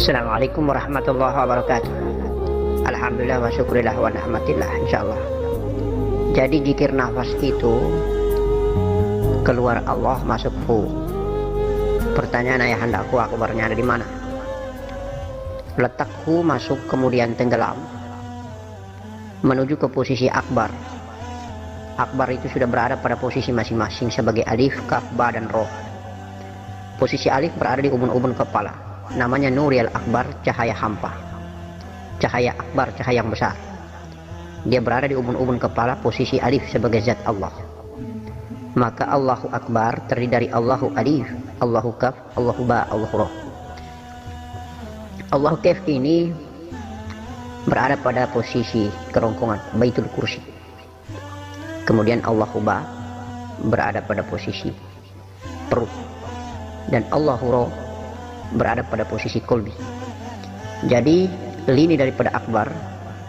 Assalamualaikum warahmatullahi wabarakatuh. Alhamdulillah wa syukurillah wa nahmatillah, insyaallah. Jadi zikir nafas itu keluar Allah masuk hu. Pertanyaan ayah hendakku akbarnya ada di mana? Letak hu masuk kemudian tenggelam menuju ke posisi akbar. Akbar itu sudah berada pada posisi masing-masing sebagai alif, kaf, ba, dan roh. Posisi alif berada di ubun-ubun kepala. Namanya Nuril Akbar, cahaya hampa. Cahaya akbar, cahaya yang besar. Dia berada di ubun-ubun kepala, posisi alif sebagai zat Allah. Maka Allahu Akbar terdiri dari Allahu Alif, Allahu Kaf, Allahu Ba, Allahu Roh. Allahu Kaf ini berada pada posisi kerongkongan Baitul Kursi. Kemudian Allahu Ba berada pada posisi perut. Dan Allahu Roh berada pada posisi kolbi. Jadi lini daripada akbar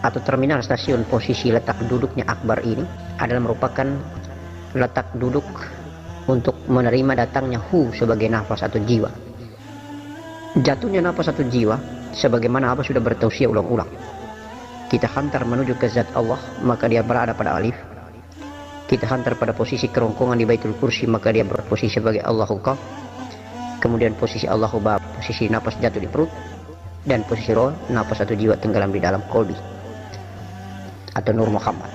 atau terminal stasiun posisi letak duduknya akbar ini adalah merupakan letak duduk untuk menerima datangnya hu sebagai nafas atau jiwa. Jatuhnya nafas atau jiwa sebagaimana apa sudah bertausiah ulang-ulang. Kita hantar menuju ke zat Allah, maka dia berada pada alif. Kita hantar pada posisi kerongkongan di Baitul Kursi, maka dia berposisi sebagai Allahu Kaf. Kemudian posisi Allahu Ba, posisi nafas jatuh di perut, dan posisi roh, nafas atau jiwa tenggelam di dalam kolbi atau Nur Muhammad.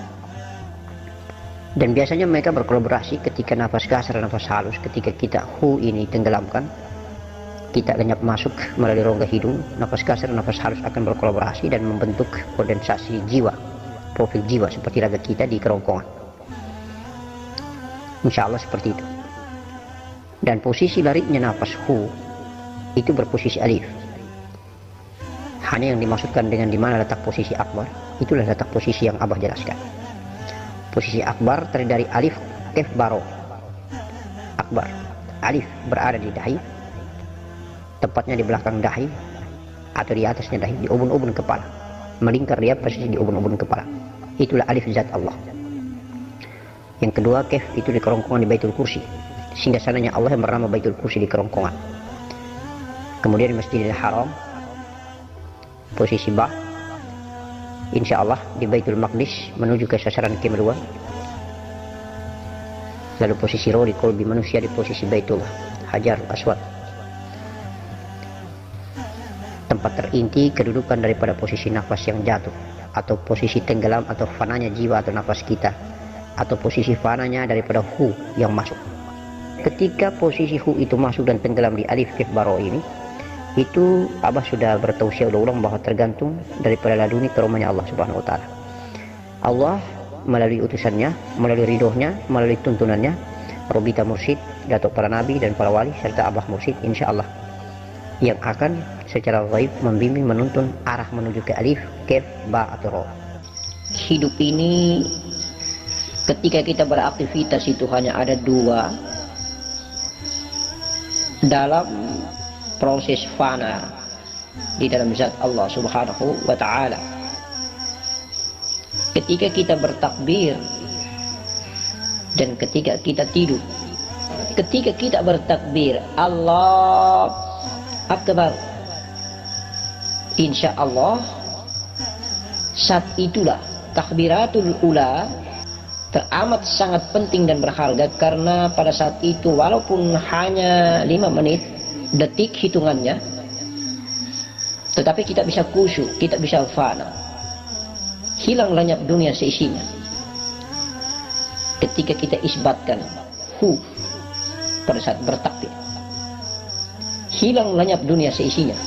Dan biasanya mereka berkolaborasi ketika nafas kasar dan nafas halus. Ketika kita hu ini tenggelamkan, kita lenyap masuk melalui rongga hidung, nafas kasar dan nafas halus akan berkolaborasi dan membentuk kondensasi jiwa, profil jiwa seperti raga kita di kerongkongan. Insya Allah seperti itu. Dan posisi lariknya nafas hu itu berposisi alif. Hanya yang dimaksudkan dengan di mana letak posisi akbar, itulah letak posisi yang Abah jelaskan. Posisi akbar terdiri dari alif, kaf, baro. Akbar, alif berada di dahi, tepatnya di belakang dahi atau di atasnya dahi, di ubun-ubun kepala, melingkar dia posisi di ubun-ubun kepala. Itulah alif zat Allah. Yang kedua, kaf itu di kerongkongan di Baitul Kursi, sehingga sananya Allah yang bernama Baitul Kursi di kerongkongan. Kemudian di Masjidil Haram posisi ba, insya Allah di Baitul Maqdis menuju ke sasaran Qiblat. Lalu posisi roh di kolbi manusia di posisi Baitullah Hajarul Aswad, tempat terinti kedudukan daripada posisi nafas yang jatuh atau posisi tenggelam atau fananya jiwa atau nafas kita, atau posisi fananya daripada hu yang masuk. Ketika posisi hu itu masuk dan tenggelam di alif kaf baro ini, itu Abah sudah bertausiah ulang bahwa tergantung daripada laduni karomanya Allah Subhanahu wa taala. Allah melalui utusannya, melalui ridhonya, melalui tuntunannya, Robita Mursyid, Datuk para nabi dan para wali serta Abah Mursyid insya Allah yang akan secara gaib membimbing menuntun arah menuju ke alif, kaf, ba atau ro. Hidup ini ketika kita beraktivitas itu hanya ada dua dalam proses fana di dalam zat Allah Subhanahu wa taala. Ketika kita bertakbir dan ketika kita tidur. Ketika kita bertakbir Allah Akbar, insya Allah saat itulah takbiratul ula teramat sangat penting dan berharga, karena pada saat itu walaupun hanya 5 menit detik hitungannya, tetapi kita bisa khusyuk, kita bisa fana. hilang lenyap dunia seisinya ketika kita isbatkan hu pada saat bertakbir. Hilang lenyap dunia seisinya,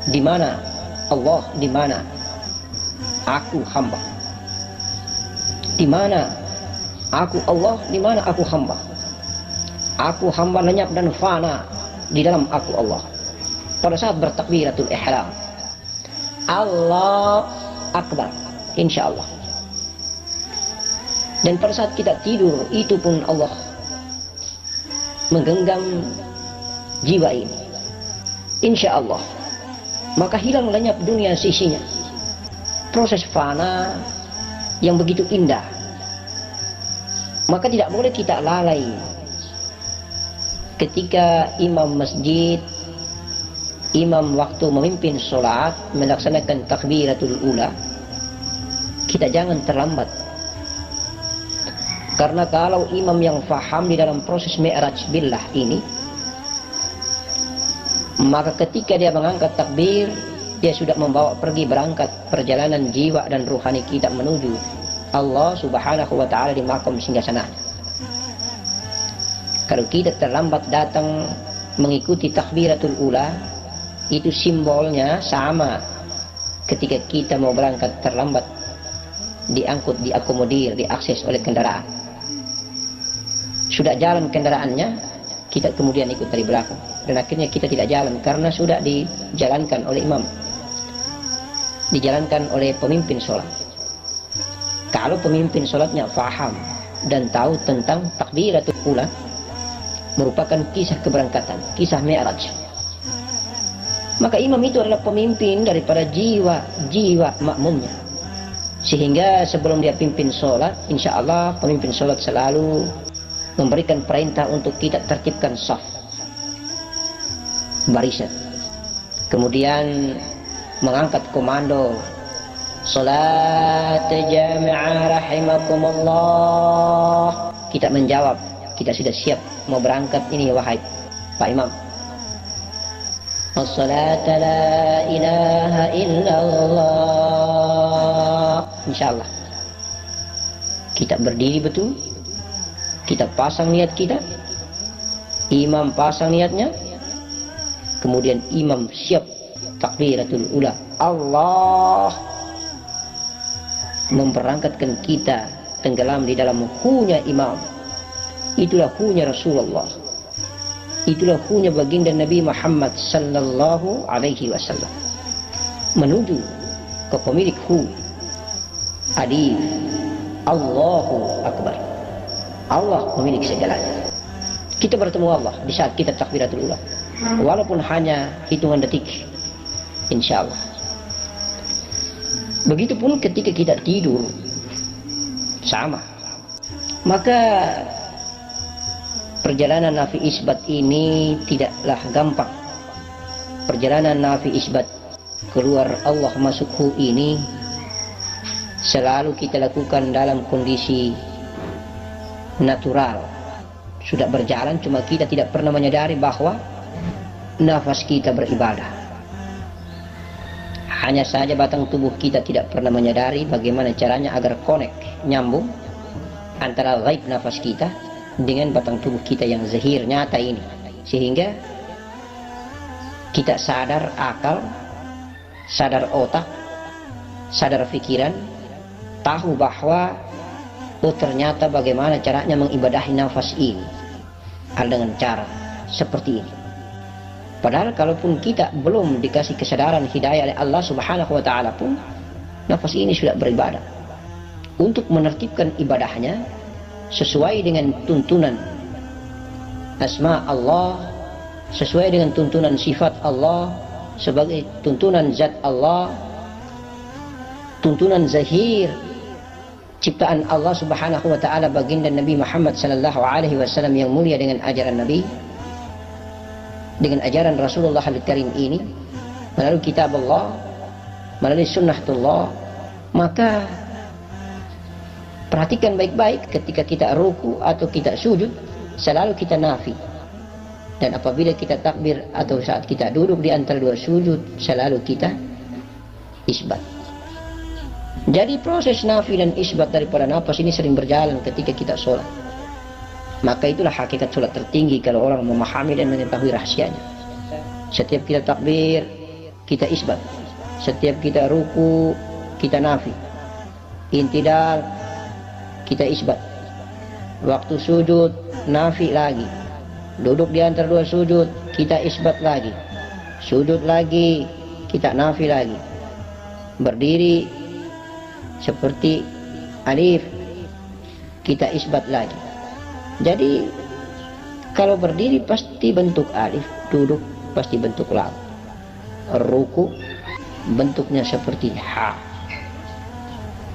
di mana Allah, di mana aku hamba, di mana aku Allah, di mana aku hamba. Aku hamba lenyap dan fana di dalam aku Allah pada saat bertakbiratul ihram. Allah akbar, insyaallah. Dan pada saat kita tidur, itu pun Allah menggenggam jiwa ini, insyaallah. Maka hilang lenyap dunia sisinya. Proses fana yang begitu indah. Maka tidak boleh kita lalai ketika imam masjid, imam waktu memimpin sholat, melaksanakan takbiratul ula, kita jangan terlambat. Karena kalau imam yang faham di dalam proses mi'raj billah ini, maka ketika dia mengangkat takbir, dia sudah membawa pergi berangkat perjalanan jiwa dan ruhani kita menuju Allah subhanahu wa ta'ala di makom singgasana. Kalau kita terlambat datang mengikuti takbiratul ula, itu simbolnya sama ketika kita mau berangkat terlambat, diangkut, diakomodir, diakses oleh kendaraan. Sudah jalan kendaraannya, kita kemudian ikut dari belakang, dan akhirnya kita tidak jalan karena sudah dijalankan oleh imam, dijalankan oleh pemimpin sholat. Kalau pemimpin sholatnya faham dan tahu tentang takbiratul ula, merupakan kisah keberangkatan, kisah mi'raj, maka imam itu adalah pemimpin daripada jiwa makmumnya. Sehingga sebelum dia pimpin sholat, insya Allah pemimpin sholat selalu memberikan perintah untuk kita tertibkan saf, barisan, kemudian mengangkat komando salat jami'ah rahimakumullah. Kita menjawab, kita sudah siap mau berangkat ini wahai Pak Imam. As-salat la ilaha illallah. Insyaallah kita berdiri betul, kita pasang niat kita, imam pasang niatnya, kemudian imam siap takbiratul ula. Allah memberangkatkan kita tenggelam di dalam hunya imam. Itulah hunya Rasulullah, itulah hunya baginda Nabi Muhammad sallallahu alaihi wasallam, menuju ke pemilik hu adil, Allahu akbar. Allah pemilik segalanya. Kita bertemu Allah di saat kita takbiratul ula, walaupun hanya hitungan detik, insyaallah. Begitupun ketika kita tidur, sama. Maka perjalanan nafi isbat ini tidaklah gampang. Perjalanan nafi isbat keluar Allah masuk hu ini selalu kita lakukan dalam kondisi natural. Sudah berjalan, cuma kita tidak pernah menyadari bahwa nafas kita beribadah. Hanya saja batang tubuh kita tidak pernah menyadari bagaimana caranya agar connect, nyambung antara ghaib nafas kita dengan batang tubuh kita yang zahir, nyata ini, sehingga kita sadar akal, sadar otak, sadar pikiran, tahu bahwa oh ternyata bagaimana caranya mengibadahi nafas ini dengan cara seperti ini. Padahal kalaupun kita belum dikasih kesadaran hidayah oleh Allah subhanahu wa ta'ala pun, nafas ini sudah beribadah. Untuk menertibkan ibadahnya sesuai dengan tuntunan asma Allah, sesuai dengan tuntunan sifat Allah, sebagai tuntunan zat Allah, tuntunan zahir ciptaan Allah subhanahu wa ta'ala baginda Nabi Muhammad sallallahu alaihi wasallam yang mulia dengan ajaran Nabi, dengan ajaran Rasulullah Al-Karim ini, melalui kitab Allah, melalui sunnatullah. Maka perhatikan baik-baik ketika kita ruku atau kita sujud, selalu kita nafi. Dan apabila kita takbir atau saat kita duduk di antara dua sujud, selalu kita isbat. Jadi proses nafi dan isbat daripada nafas ini sering berjalan ketika kita sholat. Maka itulah hakikat sholat tertinggi kalau orang memahami dan mengetahui rahasianya. Setiap kita takbir, kita isbat. Setiap kita ruku, kita nafi. Intidal, kita isbat. Waktu sujud, nafi lagi. Duduk di antara dua sujud, kita isbat lagi. Sujud lagi, kita nafi lagi. Berdiri seperti alif, kita isbat lagi. Jadi kalau berdiri pasti bentuk alif, duduk pasti bentuk lam, ruku bentuknya seperti ha,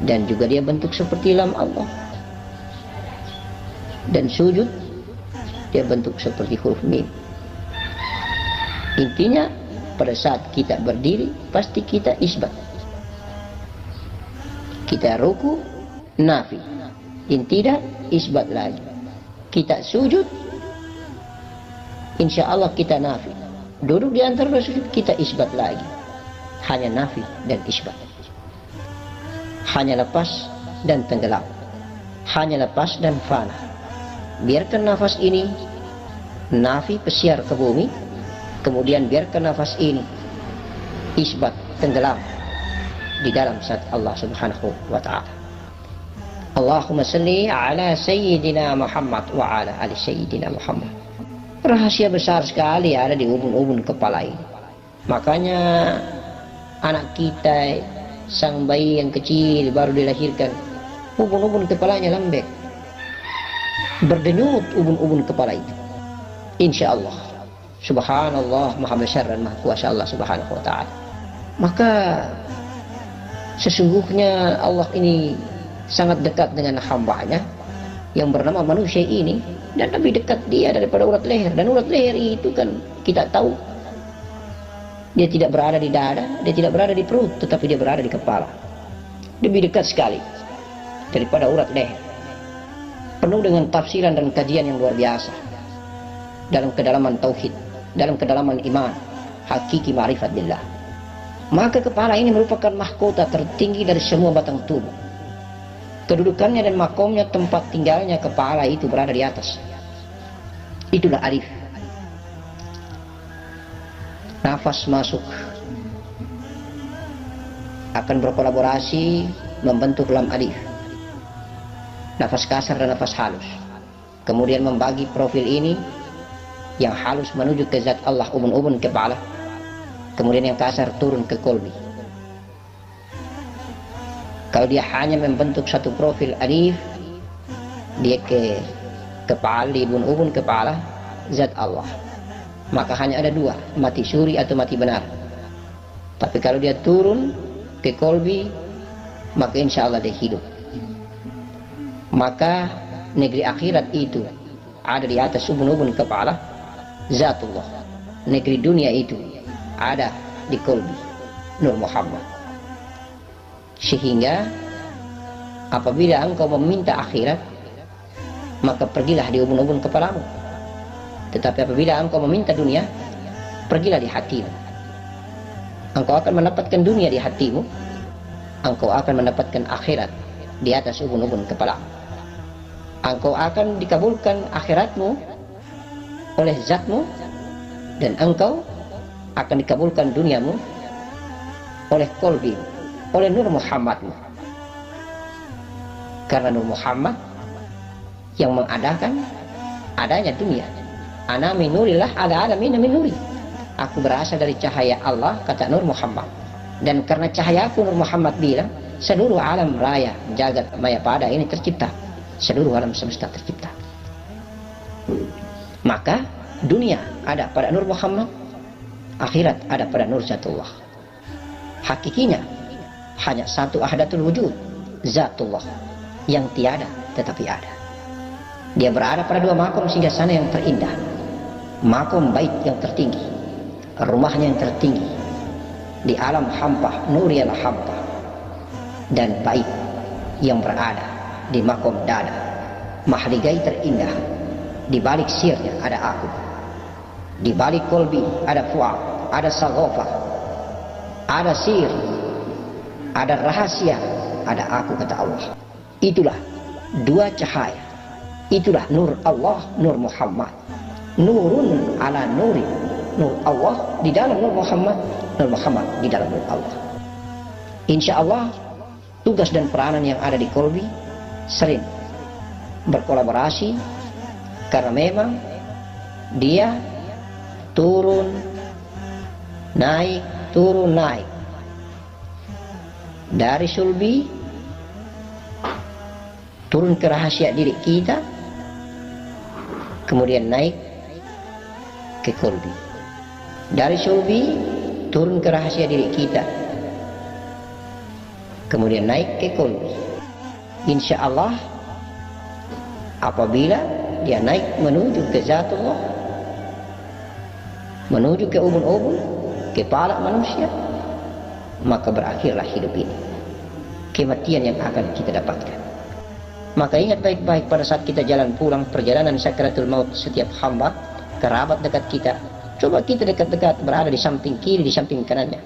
dan juga dia bentuk seperti lam Allah, dan sujud dia bentuk seperti huruf mim. Intinya pada saat kita berdiri pasti kita isbat, kita ruku nafi, intidah isbat lagi, kita sujud insya Allah kita nafi, duduk di antara dua sujud kita isbat lagi. Hanya nafi dan isbat, hanya lepas dan tenggelam, hanya lepas dan fana. Biarkan nafas ini nafi pesiar ke bumi, kemudian biarkan nafas ini isbat tenggelam di dalam zat Allah subhanahu wa ta'ala. Allahumma salli ala sayyidina Muhammad wa ala ali sayyidina Muhammad. Rahasia besar sekali ada di ubun-ubun kepala ini. Makanya anak kita, sang bayi yang kecil baru dilahirkan, ubun-ubun kepalanya lembek, berdenyut ubun-ubun kepala itu. Insya Allah, subhanallah, maha besar dan maha kuasa Allah subhanahu wa ta'ala. Maka sesungguhnya Allah ini sangat dekat dengan hambanya yang bernama manusia ini, dan lebih dekat dia daripada urat leher. Dan urat leher itu kan kita tahu dia tidak berada di dada, dia tidak berada di perut, tetapi dia berada di kepala. Lebih dekat sekali daripada urat leher. Penuh dengan tafsiran dan kajian yang luar biasa dalam kedalaman tauhid, dalam kedalaman iman, hakiki ma'rifat billah. Maka kepala ini merupakan mahkota tertinggi dari semua batang tubuh. Kedudukannya dan makomnya, tempat tinggalnya kepala itu berada di atas. Itulah alif. Nafas masuk akan berkolaborasi membentuk lam alif, nafas kasar dan nafas halus, kemudian membagi profil ini yang halus menuju ke zat Allah ubun-ubun kepala, kemudian yang kasar turun ke kolbi. Kalau dia hanya membentuk satu profil alif, dia ke kepala, di ubun-ubun kepala zat Allah, maka hanya ada dua, mati suri atau mati benar. Tapi kalau dia turun ke kolbi, maka insya Allah dia hidup. Maka negeri akhirat itu ada di atas ubun-ubun kepala zatullah. Negeri dunia itu ada di kolbi Nur Muhammad. Sehingga apabila engkau meminta akhirat, maka pergilah di ubun-ubun kepalamu. Tetapi apabila engkau meminta dunia, pergilah di hatimu. Engkau akan mendapatkan dunia di hatimu, engkau akan mendapatkan akhirat di atas ubun-ubun kepalamu. Engkau akan dikabulkan akhiratmu oleh zatmu, dan engkau akan dikabulkan duniamu oleh kolbi, oleh Nur Muhammadmu. Karena Nur Muhammad yang mengadakan adanya dunia. Ana min nurillah ala alamin min nuri. Aku berasal dari cahaya Allah, kata Nur Muhammad. Dan karena cahayaku, Nur Muhammad bilang, seluruh alam raya jagat maya pada ini tercipta, seluruh alam semesta tercipta. Maka dunia ada pada Nur Muhammad, akhirat ada pada Nur Zatullah. Hakikinya hanya satu ahdatul wujud, Zatullah, yang tiada tetapi ada. Dia berada pada dua makom sehingga sana yang terindah, makom bait yang tertinggi, rumahnya yang tertinggi di alam hampa, nurial hampa, dan bait yang berada di makom dada, mahligai terindah. Di balik sirnya ada aku, di balik kolbi ada fuad, ada sagofa, ada sir, ada rahasia ada aku, kata Allah. Itulah dua cahaya, itulah nur Allah, nur Muhammad. Nurun ala nuri, nur Allah di dalam nur Muhammad, nur Muhammad di dalam nur Allah. Insya Allah tugas dan peranan yang ada di Kolbi sering berkolaborasi, karena memang dia turun naik dari sulbi, turun ke rahasia diri kita, kemudian naik ke kolbi. Dari sulbi turun ke rahasia diri kita, kemudian naik ke kolbi. Insya Allah apabila dia naik menuju ke Zatullah, menuju ke ubun-ubun kepala manusia, maka berakhirlah hidup ini, kematian yang akan kita dapatkan. Maka ingat baik-baik pada saat kita jalan pulang perjalanan sakaratul maut, setiap hamba kerabat dekat kita, coba kita dekat-dekat berada di samping kiri, di samping kanannya.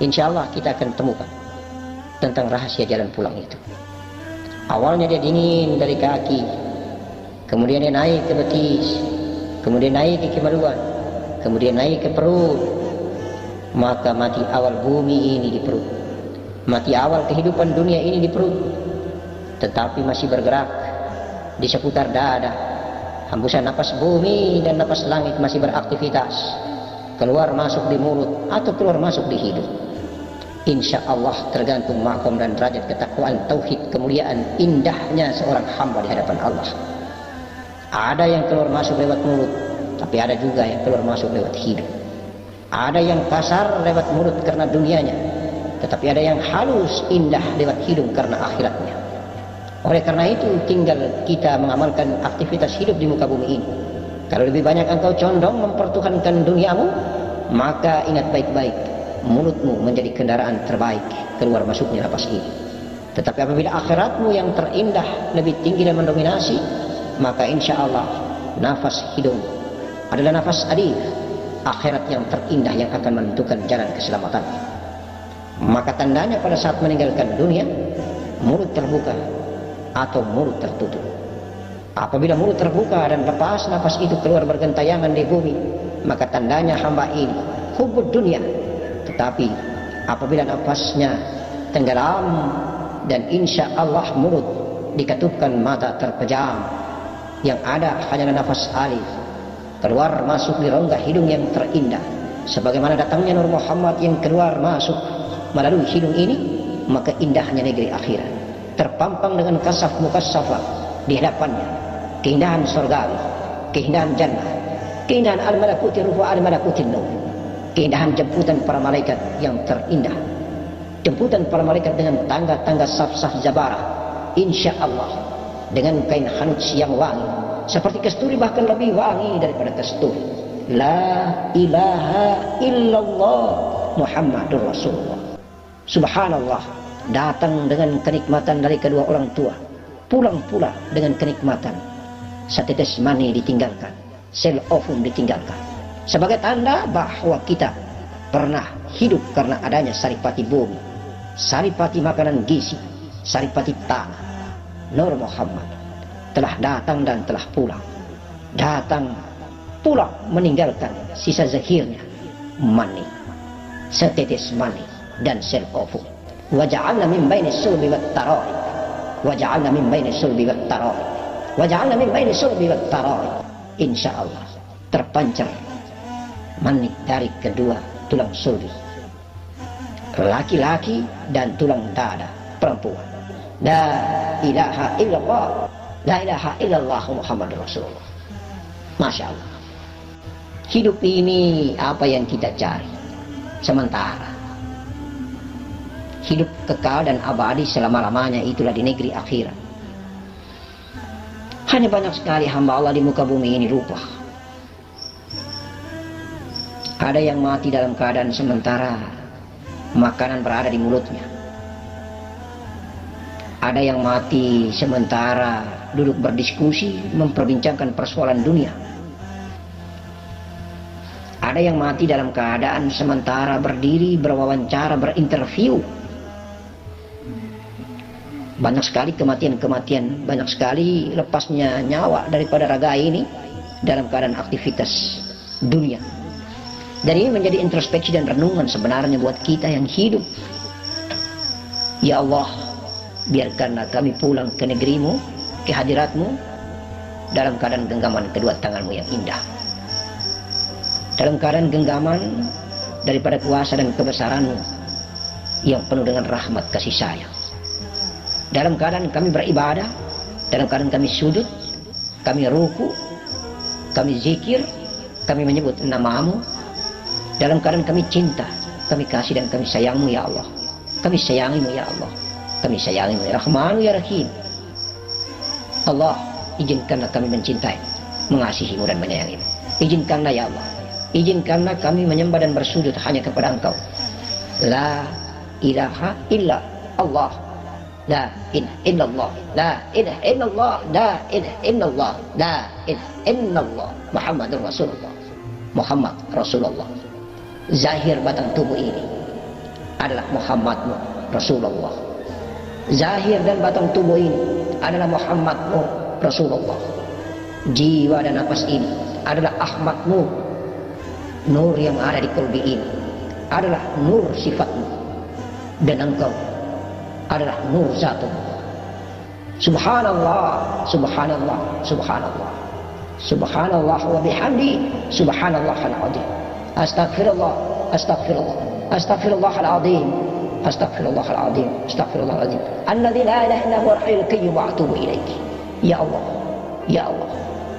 Insya Allah kita akan temukan tentang rahasia jalan pulang itu. Awalnya dia dingin dari kaki, kemudian dia naik ke betis, kemudian naik ke kemaluan, kemudian naik ke perut. Maka mati awal bumi ini di perut, mati awal kehidupan dunia ini di perut, tetapi masih bergerak di seputar dada. Hembusan napas bumi dan napas langit masih beraktivitas, keluar masuk di mulut atau keluar masuk di hidung. Insya Allah tergantung makom dan derajat ketakwaan, tauhid, kemuliaan, indahnya seorang hamba di hadapan Allah. Ada yang keluar masuk lewat mulut, tapi ada juga yang keluar masuk lewat hidung. Ada yang kasar lewat mulut karena dunianya, tetapi ada yang halus, indah lewat hidung karena akhiratnya. Oleh karena itu tinggal kita mengamalkan aktivitas hidup di muka bumi ini. Kalau lebih banyak engkau condong mempertuhankan duniamu, maka ingat baik-baik, mulutmu menjadi kendaraan terbaik keluar masuknya napas ini. Tetapi apabila akhiratmu yang terindah lebih tinggi dan mendominasi, maka insya Allah nafas hidung adalah nafas adil, akhirat yang terindah yang akan menentukan jalan keselamatan. Maka tandanya pada saat meninggalkan dunia, mulut terbuka atau mulut tertutup. Apabila mulut terbuka dan lepas nafas itu keluar bergentayangan di bumi, maka tandanya hamba ini hubud dunia. Tetapi apabila nafasnya tenggelam dan insya Allah mulut dikatupkan, mata terpejam, yang ada hanyalah nafas alif keluar masuk di rongga hidung yang terindah, sebagaimana datangnya Nur Muhammad yang keluar masuk melalui hidung ini, maka indahnya negeri akhirat terpampang dengan kasaf mukassafah di hadapannya, keindahan surgawi, keindahan jannah, keindahan al-malakuti rufa al-malakuti nur, keindahan jemputan para malaikat yang terindah, jemputan para malaikat dengan tangga-tangga saf-saf zabarah, insya Allah dengan kain hanuts yang wangi seperti kasturi, bahkan lebih wangi daripada kasturi. La ilaha illallah Muhammadur Rasulullah. Subhanallah, datang dengan kenikmatan dari kedua orang tua, pulang pula dengan kenikmatan. Setetes mani ditinggalkan, sel ovum ditinggalkan, sebagai tanda bahwa kita pernah hidup karena adanya saripati bumi, saripati makanan gizi, saripati tanah. Nur Muhammad telah datang dan telah pulang, datang pulang meninggalkan sisa zahirnya mani, setetes mani dan sel ovum. Waja'alna min baini sulbi wat tarari, waja'alna min baini sulbi wat tarari, waja'alna min baini sulbi wat tarari. Insya Allah terpancar mani dari kedua tulang sulbi, laki-laki dan tulang dada perempuan. La ilaha illallah, la ilaha illallah Muhammadur Rasulullah. Masya Allah. Hidup ini apa yang kita cari? Sementara. Hidup kekal dan abadi selama-lamanya itulah di negeri akhirat. Hanya banyak sekali hamba Allah di muka bumi ini lupa. Ada yang mati dalam keadaan sementara makanan berada di mulutnya. Ada yang mati sementara duduk berdiskusi memperbincangkan persoalan dunia. Ada yang mati dalam keadaan sementara berdiri berwawancara, berinterview. Banyak sekali kematian-kematian, banyak sekali lepasnya nyawa daripada raga ini dalam keadaan aktivitas dunia. Dan ini menjadi introspeksi dan renungan sebenarnya buat kita yang hidup. Ya Allah, biarkanlah kami pulang ke negerimu, ke hadiratmu, dalam keadaan genggaman kedua tanganmu yang indah. Dalam keadaan genggaman daripada kuasa dan kebesaranmu yang penuh dengan rahmat kasih sayang. Dalam keadaan kami beribadah, dalam keadaan kami sujud, kami ruku, kami zikir, kami menyebut namamu, dalam keadaan kami cinta, kami kasih dan kami sayangmu ya Allah. Kami sayangimu ya Allah, kami sayangimu ya Rahmanu ya Rahim. Allah, izinkanlah kami mencintai, mengasihimu dan menyayangimu. Izinkanlah ya Allah, izinkanlah kami menyembah dan bersujud hanya kepada Engkau. La ilaha illa Allah, la ilaha illallah, la ilaha illallah, la ilaha illallah, la ilaha illallah, Muhammadur Rasulullah, Muhammad Rasulullah. Zahir batang tubuh ini adalah Muhammadmu Rasulullah. Zahir dan batang tubuh ini adalah Muhammadmu Rasulullah. Jiwa dan nafas ini adalah Ahmadmu. Nur yang ada di qalbi ini adalah nur sifatmu, dan Engkau adalah nur zatmu. Subhanallah, subhanallah, subhanallah, subhanallah wa bihamdi, subhanallahal azim. Astaghfirullah, astaghfirullah, astaghfirullahal azim, astaghfirullahal azim, astaghfirullahal azim. Alladzi la ilaha illa huwal hayyul qayyum wa atubu ilaik. Ya Allah, ya Allah,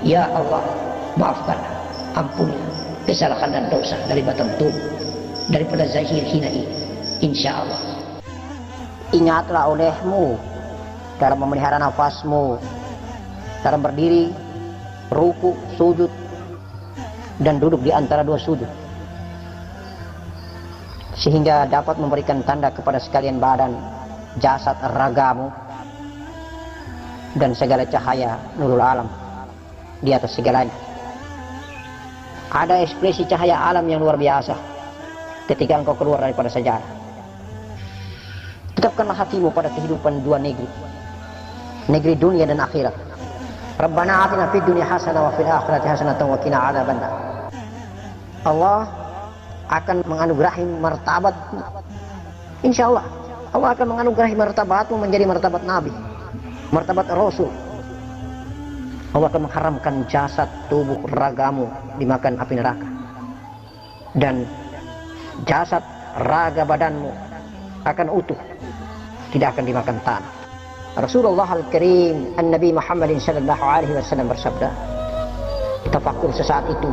ya Allah, maafkanlah, ampunilah kesalahan dan dosa dari batang tubuh, daripada zahir hina ini. Insya Allah. Ingatlah olehmu dalam memelihara nafasmu, dalam berdiri, ruku, sujud, dan duduk di antara dua sujud, sehingga dapat memberikan tanda kepada sekalian badan, jasad, ragamu, dan segala cahaya nurul alam di atas segalanya. Ada ekspresi cahaya alam yang luar biasa ketika engkau keluar daripada sejarah. Tetapkanlah hatimu pada kehidupan dua negeri, negeri dunia dan akhirat. Rabbana atina fid dunya hasanah wa fil akhirati hasanah wa qina adzabannar. Allah akan menganugerahi martabat, insyaallah Allah akan menganugerahi martabatmu menjadi martabat nabi, martabat rasul. Allah akan mengharamkan jasad, tubuh, ragamu dimakan api neraka, dan jasad, raga badanmu akan utuh, tidak akan dimakan tanah. Rasulullah Al-Karim An-Nabi Muhammadin sallallahu alaihi wasallam bersabda, tafakur sesaat itu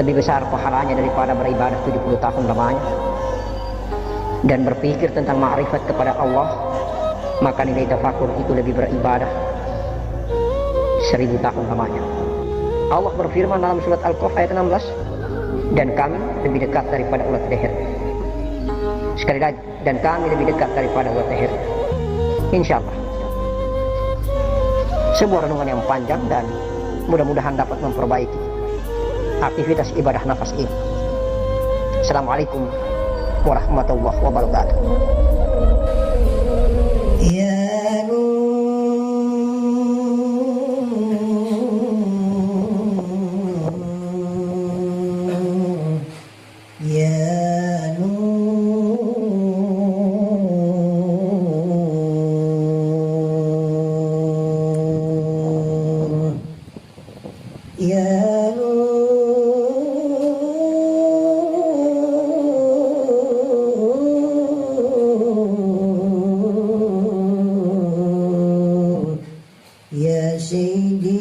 lebih besar pahalanya daripada beribadah 70 tahun lamanya, dan berpikir tentang ma'rifat kepada Allah, maka nilai tafakur itu lebih beribadah 1000 tahun lamanya. Allah berfirman dalam surat Al-Kahf ayat 16, dan kami lebih dekat daripada ulat leher. Sekali lagi, dan kami lebih dekat daripada ulat leher. Insyaallah. Sebuah renungan yang panjang dan mudah-mudahan dapat memperbaiki aktivitas ibadah nafas ini. Assalamualaikum warahmatullahi wabarakatuh. Ya Sayyidi